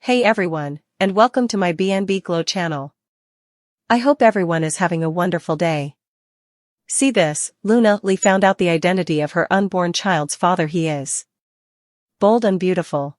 Hey everyone, and welcome to my BNB Glow channel. I hope everyone is having a wonderful day. See this, Luna Lee found out the identity of her unborn child's father. He is bold and beautiful.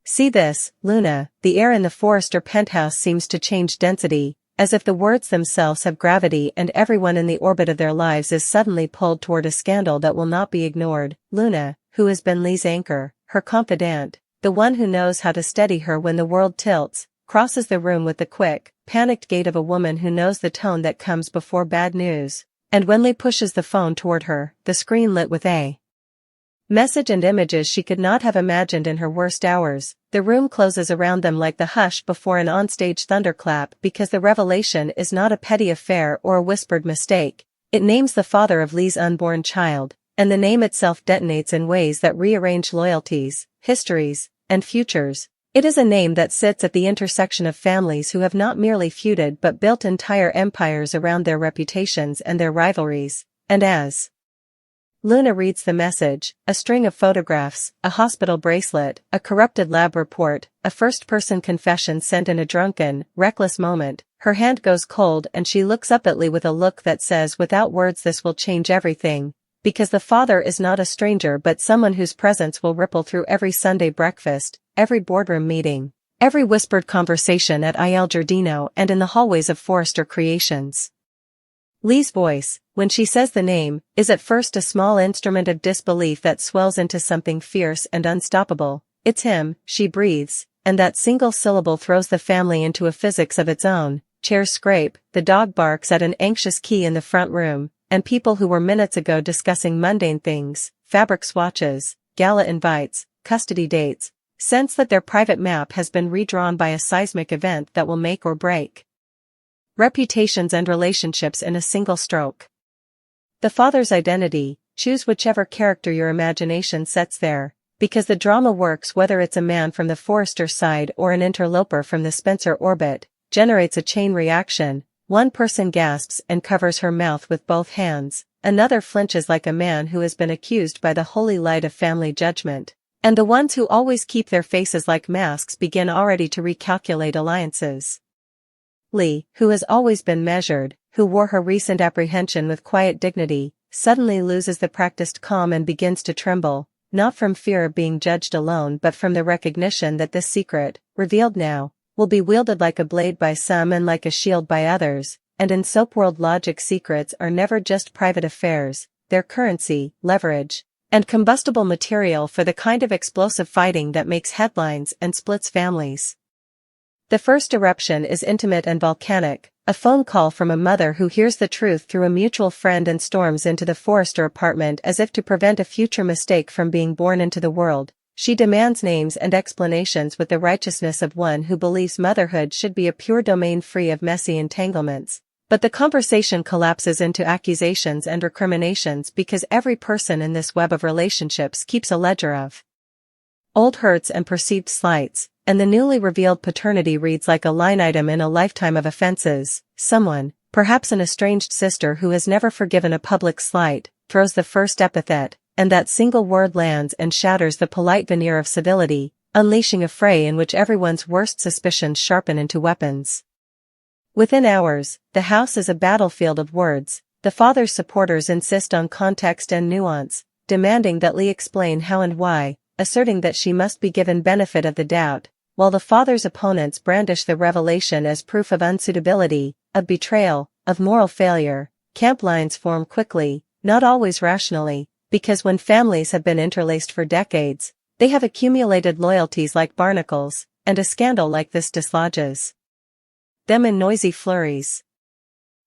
See this, Luna, the air in the forest or penthouse seems to change density, as if the words themselves have gravity and everyone in the orbit of their lives is suddenly pulled toward a scandal that will not be ignored. Luna, who has been Lee's anchor, her confidant, the one who knows how to steady her when the world tilts, crosses the room with the quick, panicked gait of a woman who knows the tone that comes before bad news, and when Lee pushes the phone toward her, the screen lit with a message and images she could not have imagined in her worst hours. The room closes around them like the hush before an onstage thunderclap because the revelation is not a petty affair or a whispered mistake. It names the father of Lee's unborn child, and the name itself detonates in ways that rearrange loyalties, histories, and futures. It is a name that sits at the intersection of families who have not merely feuded but built entire empires around their reputations and their rivalries, and as Luna reads the message, a string of photographs, a hospital bracelet, a corrupted lab report, a first-person confession sent in a drunken, reckless moment, her hand goes cold and she looks up at Lee with a look that says without words this will change everything, because the father is not a stranger but someone whose presence will ripple through every Sunday breakfast, every boardroom meeting, every whispered conversation at Il Giardino and in the hallways of Forrester Creations. Lee's voice, when she says the name, is at first a small instrument of disbelief that swells into something fierce and unstoppable. It's him, she breathes, and that single syllable throws the family into a physics of its own. Chairs scrape, the dog barks at an anxious key in the front room, and people who were minutes ago discussing mundane things, fabric swatches, gala invites, custody dates, sense that their private map has been redrawn by a seismic event that will make or break reputations and relationships in a single stroke. The father's identity, choose whichever character your imagination sets there, because the drama works whether it's a man from the Forrester side or an interloper from the Spencer orbit, generates a chain reaction. One person gasps and covers her mouth with both hands, another flinches like a man who has been accused by the holy light of family judgment, and the ones who always keep their faces like masks begin already to recalculate alliances. Lee, who has always been measured, who wore her recent apprehension with quiet dignity, suddenly loses the practiced calm and begins to tremble, not from fear of being judged alone but from the recognition that this secret, revealed now, will be wielded like a blade by some and like a shield by others, and in soap world logic secrets are never just private affairs, they're currency, leverage, and combustible material for the kind of explosive fighting that makes headlines and splits families. The first eruption is intimate and volcanic, a phone call from a mother who hears the truth through a mutual friend and storms into the Forrester apartment as if to prevent a future mistake from being born into the world. She demands names and explanations with the righteousness of one who believes motherhood should be a pure domain free of messy entanglements. But the conversation collapses into accusations and recriminations because every person in this web of relationships keeps a ledger of old hurts and perceived slights, and the newly revealed paternity reads like a line item in a lifetime of offenses. Someone, perhaps an estranged sister who has never forgiven a public slight, throws the first epithet, and that single word lands and shatters the polite veneer of civility, unleashing a fray in which everyone's worst suspicions sharpen into weapons. Within hours, the house is a battlefield of words. The father's supporters insist on context and nuance, demanding that Lee explain how and why, asserting that she must be given benefit of the doubt, while the father's opponents brandish the revelation as proof of unsuitability, of betrayal, of moral failure. Camp lines form quickly, not always rationally, because when families have been interlaced for decades, they have accumulated loyalties like barnacles, and a scandal like this dislodges them in noisy flurries.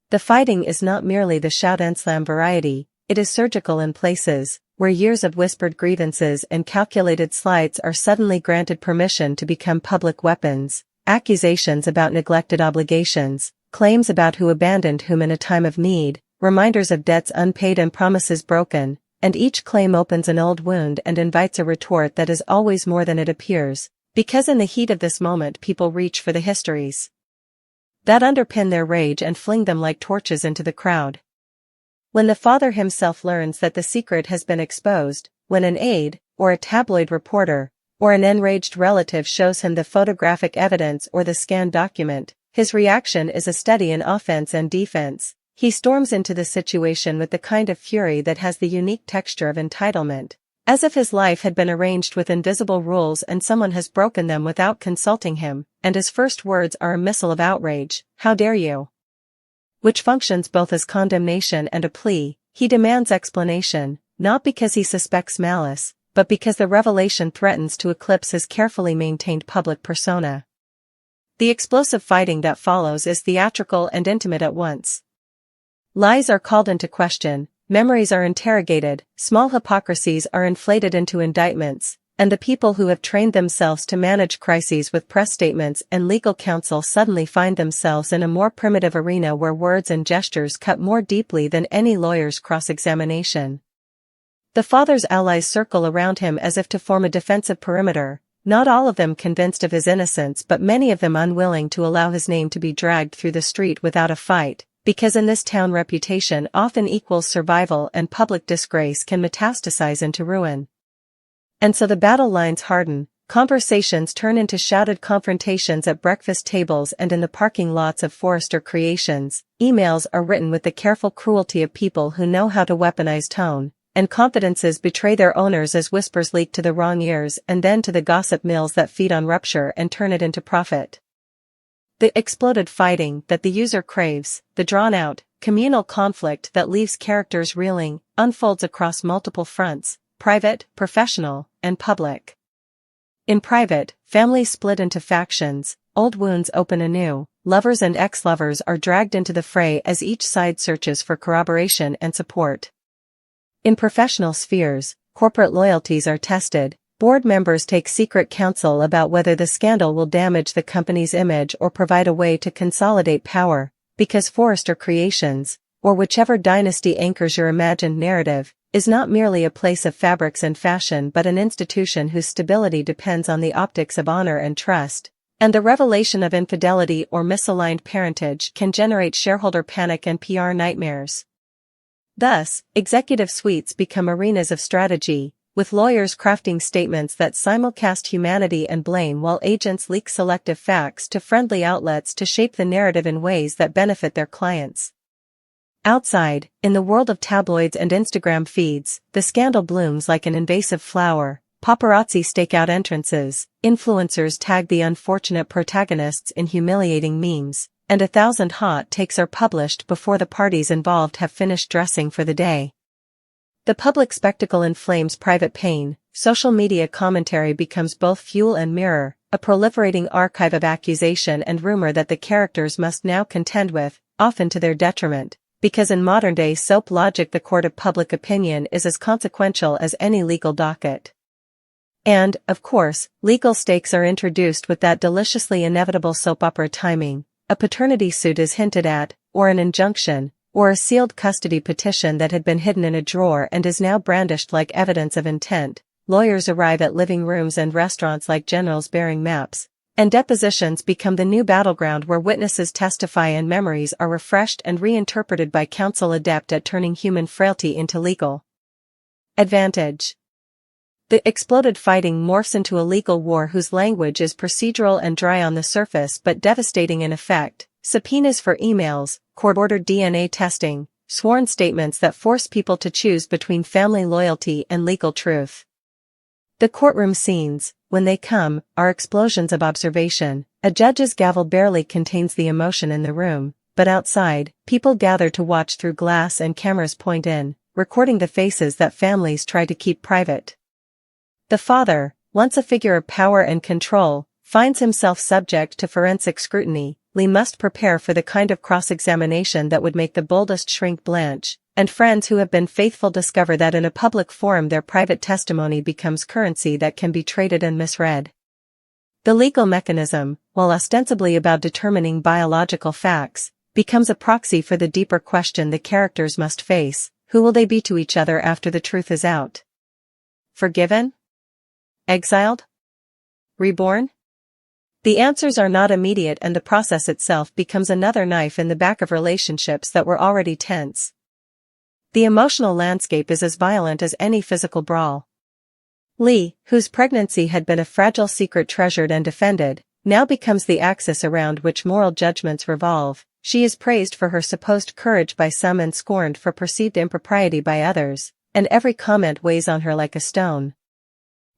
The fighting is not merely the shout and slam variety, it is surgical in places, where years of whispered grievances and calculated slights are suddenly granted permission to become public weapons, accusations about neglected obligations, claims about who abandoned whom in a time of need, reminders of debts unpaid and promises broken, and each claim opens an old wound and invites a retort that is always more than it appears, because in the heat of this moment people reach for the histories that underpin their rage and fling them like torches into the crowd. When the father himself learns that the secret has been exposed, when an aide, or a tabloid reporter, or an enraged relative shows him the photographic evidence or the scanned document, his reaction is a study in offense and defense. He storms into the situation with the kind of fury that has the unique texture of entitlement, as if his life had been arranged with invisible rules and someone has broken them without consulting him, and his first words are a missile of outrage, "How dare you?" which functions both as condemnation and a plea. He demands explanation, not because he suspects malice, but because the revelation threatens to eclipse his carefully maintained public persona. The explosive fighting that follows is theatrical and intimate at once. Lies are called into question, memories are interrogated, small hypocrisies are inflated into indictments, and the people who have trained themselves to manage crises with press statements and legal counsel suddenly find themselves in a more primitive arena where words and gestures cut more deeply than any lawyer's cross-examination. The father's allies circle around him as if to form a defensive perimeter, not all of them convinced of his innocence but many of them unwilling to allow his name to be dragged through the street without a fight, because in this town reputation often equals survival and public disgrace can metastasize into ruin. And so the battle lines harden, conversations turn into shouted confrontations at breakfast tables and in the parking lots of Forrester Creations, emails are written with the careful cruelty of people who know how to weaponize tone, and confidences betray their owners as whispers leak to the wrong ears and then to the gossip mills that feed on rupture and turn it into profit. The exploded fighting that the user craves, the drawn-out, communal conflict that leaves characters reeling, unfolds across multiple fronts: private, professional, and public. In private, families split into factions, old wounds open anew, lovers and ex-lovers are dragged into the fray as each side searches for corroboration and support. In professional spheres, corporate loyalties are tested, board members take secret counsel about whether the scandal will damage the company's image or provide a way to consolidate power, because Forrester Creations, or whichever dynasty anchors your imagined narrative, is not merely a place of fabrics and fashion but an institution whose stability depends on the optics of honor and trust, and the revelation of infidelity or misaligned parentage can generate shareholder panic and PR nightmares. Thus, executive suites become arenas of strategy, with lawyers crafting statements that simulcast humanity and blame while agents leak selective facts to friendly outlets to shape the narrative in ways that benefit their clients. Outside, in the world of tabloids and Instagram feeds, the scandal blooms like an invasive flower. Paparazzi stake out entrances, influencers tag the unfortunate protagonists in humiliating memes, and 1,000 hot takes are published before the parties involved have finished dressing for the day. The public spectacle inflames private pain, social media commentary becomes both fuel and mirror, a proliferating archive of accusation and rumor that the characters must now contend with, often to their detriment, because in modern-day soap logic the court of public opinion is as consequential as any legal docket. And, of course, legal stakes are introduced with that deliciously inevitable soap opera timing. A paternity suit is hinted at, or an injunction, or a sealed custody petition that had been hidden in a drawer and is now brandished like evidence of intent. Lawyers arrive at living rooms and restaurants like generals bearing maps, and depositions become the new battleground where witnesses testify and memories are refreshed and reinterpreted by counsel adept at turning human frailty into legal advantage. The exploded fighting morphs into a legal war whose language is procedural and dry on the surface but devastating in effect: subpoenas for emails, court-ordered DNA testing, sworn statements that force people to choose between family loyalty and legal truth. The courtroom scenes, when they come, are explosions of observation. A judge's gavel barely contains the emotion in the room, but outside, people gather to watch through glass and cameras point in, recording the faces that families try to keep private. The father, once a figure of power and control, finds himself subject to forensic scrutiny. Lee must prepare for the kind of cross-examination that would make the boldest shrink blanch, and friends who have been faithful discover that in a public forum their private testimony becomes currency that can be traded and misread. The legal mechanism, while ostensibly about determining biological facts, becomes a proxy for the deeper question the characters must face: who will they be to each other after the truth is out? Forgiven? Exiled? Reborn? The answers are not immediate, and the process itself becomes another knife in the back of relationships that were already tense. The emotional landscape is as violent as any physical brawl. Lee, whose pregnancy had been a fragile secret treasured and defended, now becomes the axis around which moral judgments revolve. She is praised for her supposed courage by some and scorned for perceived impropriety by others, and every comment weighs on her like a stone.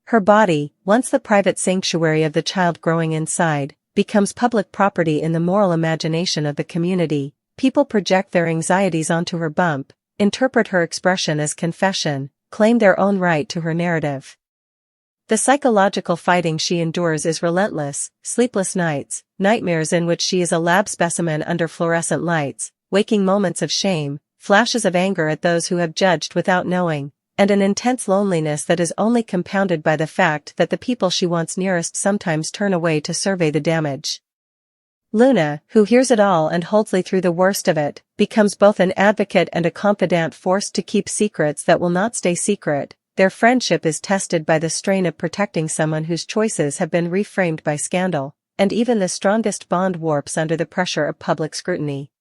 Her body, once the private sanctuary of the child growing inside, becomes public property in the moral imagination of the community. People project their anxieties onto her bump, interpret her expression as confession, claim their own right to her narrative. The psychological fighting she endures is relentless: sleepless nights, nightmares in which she is a lab specimen under fluorescent lights, waking moments of shame, flashes of anger at those who have judged without knowing, and an intense loneliness that is only compounded by the fact that the people she wants nearest sometimes turn away to survey the damage. Luna, who hears it all and holds Lee through the worst of it, becomes both an advocate and a confidant forced to keep secrets that will not stay secret. Their friendship is tested by the strain of protecting someone whose choices have been reframed by scandal, and even the strongest bond warps under the pressure of public scrutiny.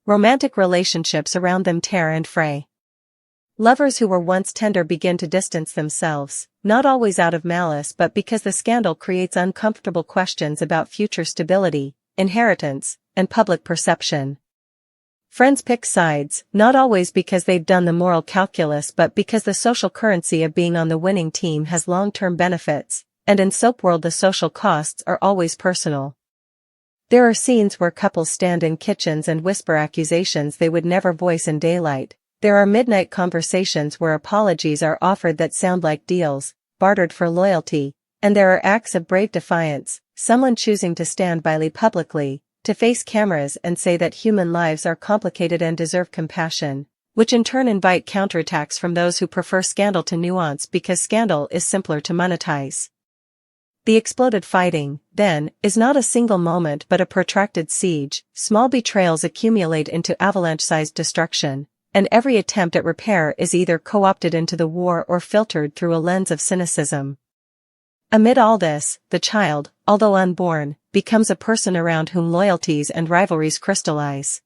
Romantic relationships around them tear and fray. Lovers who were once tender begin to distance themselves, not always out of malice but because the scandal creates uncomfortable questions about future stability, inheritance, and public perception. Friends pick sides, not always because they've done the moral calculus but because the social currency of being on the winning team has long-term benefits, and in soap world the social costs are always personal. There are scenes where couples stand in kitchens and whisper accusations they would never voice in daylight. There are midnight conversations where apologies are offered that sound like deals, bartered for loyalty, and there are acts of brave defiance, someone choosing to stand by Lee publicly, to face cameras and say that human lives are complicated and deserve compassion, which in turn invite counterattacks from those who prefer scandal to nuance because scandal is simpler to monetize. The exploded fighting, then, is not a single moment but a protracted siege. Small betrayals accumulate into avalanche-sized destruction, and every attempt at repair is either co-opted into the war or filtered through a lens of cynicism. Amid all this, the child, although unborn, becomes a person around whom loyalties and rivalries crystallize.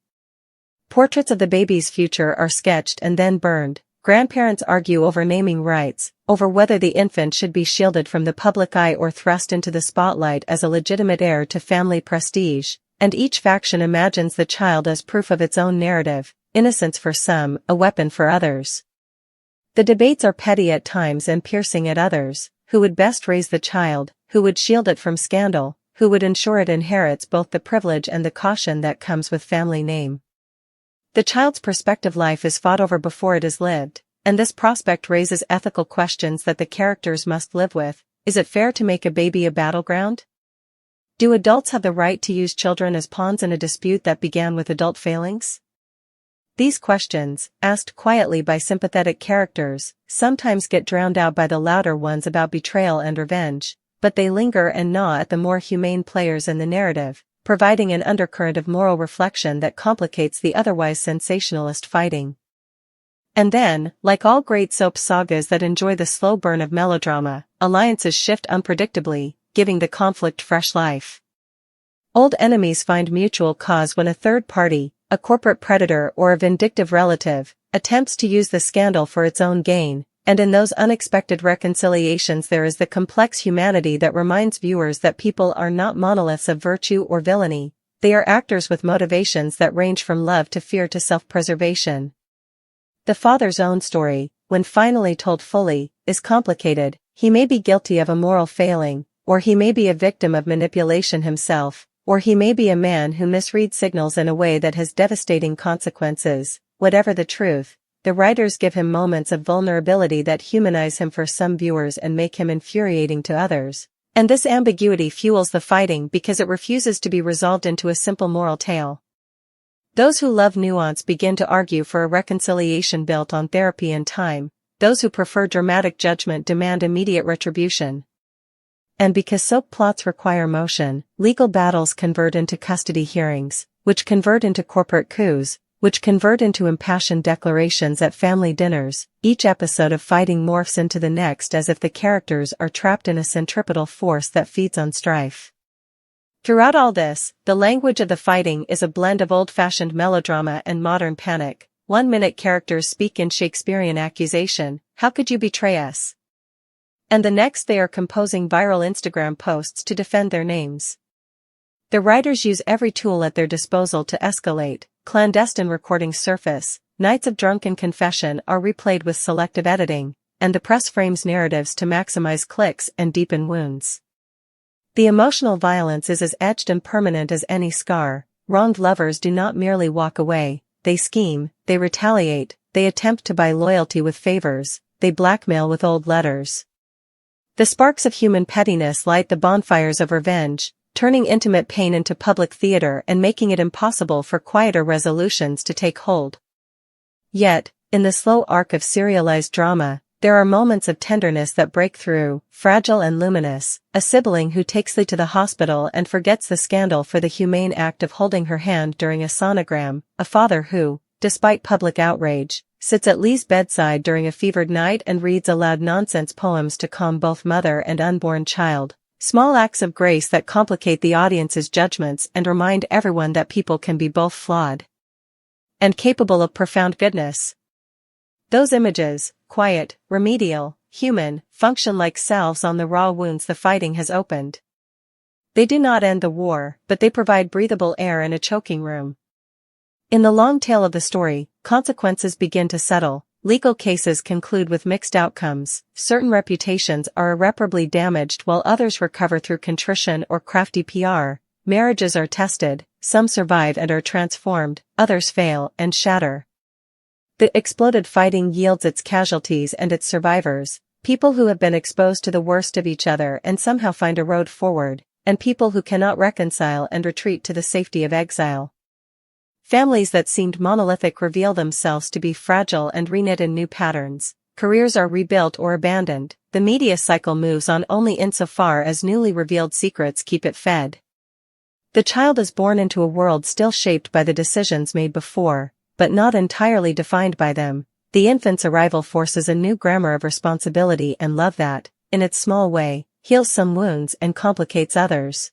Portraits of the baby's future are sketched and then burned. Grandparents argue over naming rights, over whether the infant should be shielded from the public eye or thrust into the spotlight as a legitimate heir to family prestige, and each faction imagines the child as proof of its own narrative, innocence for some, a weapon for others. The debates are petty at times and piercing at others. Who would best raise the child, who would shield it from scandal, who would ensure it inherits both the privilege and the caution that comes with family name. The child's prospective life is fought over before it is lived, and this prospect raises ethical questions that the characters must live with. Is it fair to make a baby a battleground? Do adults have the right to use children as pawns in a dispute that began with adult failings? These questions, asked quietly by sympathetic characters, sometimes get drowned out by the louder ones about betrayal and revenge, but they linger and gnaw at the more humane players in the narrative, providing an undercurrent of moral reflection that complicates the otherwise sensationalist fighting. And then, like all great soap sagas that enjoy the slow burn of melodrama, alliances shift unpredictably, giving the conflict fresh life. Old enemies find mutual cause when a third party, a corporate predator or a vindictive relative, attempts to use the scandal for its own gain, and in those unexpected reconciliations there is the complex humanity that reminds viewers that people are not monoliths of virtue or villainy. They are actors with motivations that range from love to fear to self-preservation. The father's own story, when finally told fully, is complicated. He may be guilty of a moral failing, or he may be a victim of manipulation himself, or he may be a man who misreads signals in a way that has devastating consequences. Whatever the truth, the writers give him moments of vulnerability that humanize him for some viewers and make him infuriating to others. And this ambiguity fuels the fighting because it refuses to be resolved into a simple moral tale. Those who love nuance begin to argue for a reconciliation built on therapy and time. Those who prefer dramatic judgment demand immediate retribution. And because soap plots require motion, legal battles convert into custody hearings, which convert into corporate coups, which convert into impassioned declarations at family dinners. Each episode of fighting morphs into the next as if the characters are trapped in a centripetal force that feeds on strife. Throughout all this, the language of the fighting is a blend of old-fashioned melodrama and modern panic. 1 minute characters speak in Shakespearean accusation: "How could you betray us?" And the next they are composing viral Instagram posts to defend their names. The writers use every tool at their disposal to escalate, clandestine recordings surface, nights of drunken confession are replayed with selective editing, and the press frames narratives to maximize clicks and deepen wounds. The emotional violence is as etched and permanent as any scar. Wronged lovers do not merely walk away, they scheme, they retaliate, they attempt to buy loyalty with favors, they blackmail with old letters. The sparks of human pettiness light the bonfires of revenge, turning intimate pain into public theater and making it impossible for quieter resolutions to take hold. Yet, in the slow arc of serialized drama, there are moments of tenderness that break through, fragile and luminous, a sibling who takes Lee to the hospital and forgets the scandal for the humane act of holding her hand during a sonogram, a father who, despite public outrage, sits at Lee's bedside during a fevered night and reads aloud nonsense poems to calm both mother and unborn child. Small acts of grace that complicate the audience's judgments and remind everyone that people can be both flawed and capable of profound goodness. Those images, quiet, remedial, human, function like salves on the raw wounds the fighting has opened. They do not end the war, but they provide breathable air in a choking room. In the long tail of the story, consequences begin to settle, legal cases conclude with mixed outcomes, certain reputations are irreparably damaged while others recover through contrition or crafty PR, marriages are tested, some survive and are transformed, others fail and shatter. The exploded fighting yields its casualties and its survivors, people who have been exposed to the worst of each other and somehow find a road forward, and people who cannot reconcile and retreat to the safety of exile. Families that seemed monolithic reveal themselves to be fragile and reknit in new patterns, careers are rebuilt or abandoned, the media cycle moves on only insofar as newly revealed secrets keep it fed. The child is born into a world still shaped by the decisions made before, but not entirely defined by them. The infant's arrival forces a new grammar of responsibility and love that, in its small way, heals some wounds and complicates others.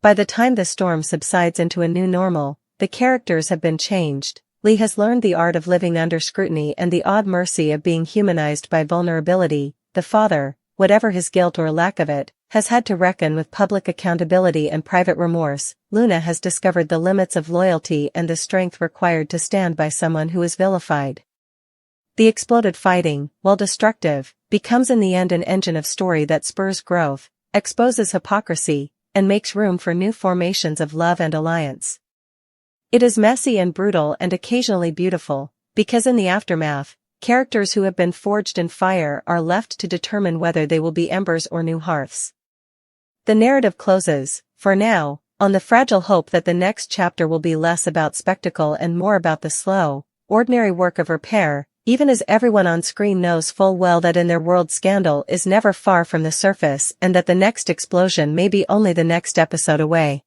By the time the storm subsides into a new normal, the characters have been changed. Lee has learned the art of living under scrutiny and the odd mercy of being humanized by vulnerability. The father, whatever his guilt or lack of it, has had to reckon with public accountability and private remorse. Luna has discovered the limits of loyalty and the strength required to stand by someone who is vilified. The exploded fighting, while destructive, becomes in the end an engine of story that spurs growth, exposes hypocrisy, and makes room for new formations of love and alliance. It is messy and brutal and occasionally beautiful, because in the aftermath, characters who have been forged in fire are left to determine whether they will be embers or new hearths. The narrative closes, for now, on the fragile hope that the next chapter will be less about spectacle and more about the slow, ordinary work of repair, even as everyone on screen knows full well that in their world scandal is never far from the surface and that the next explosion may be only the next episode away.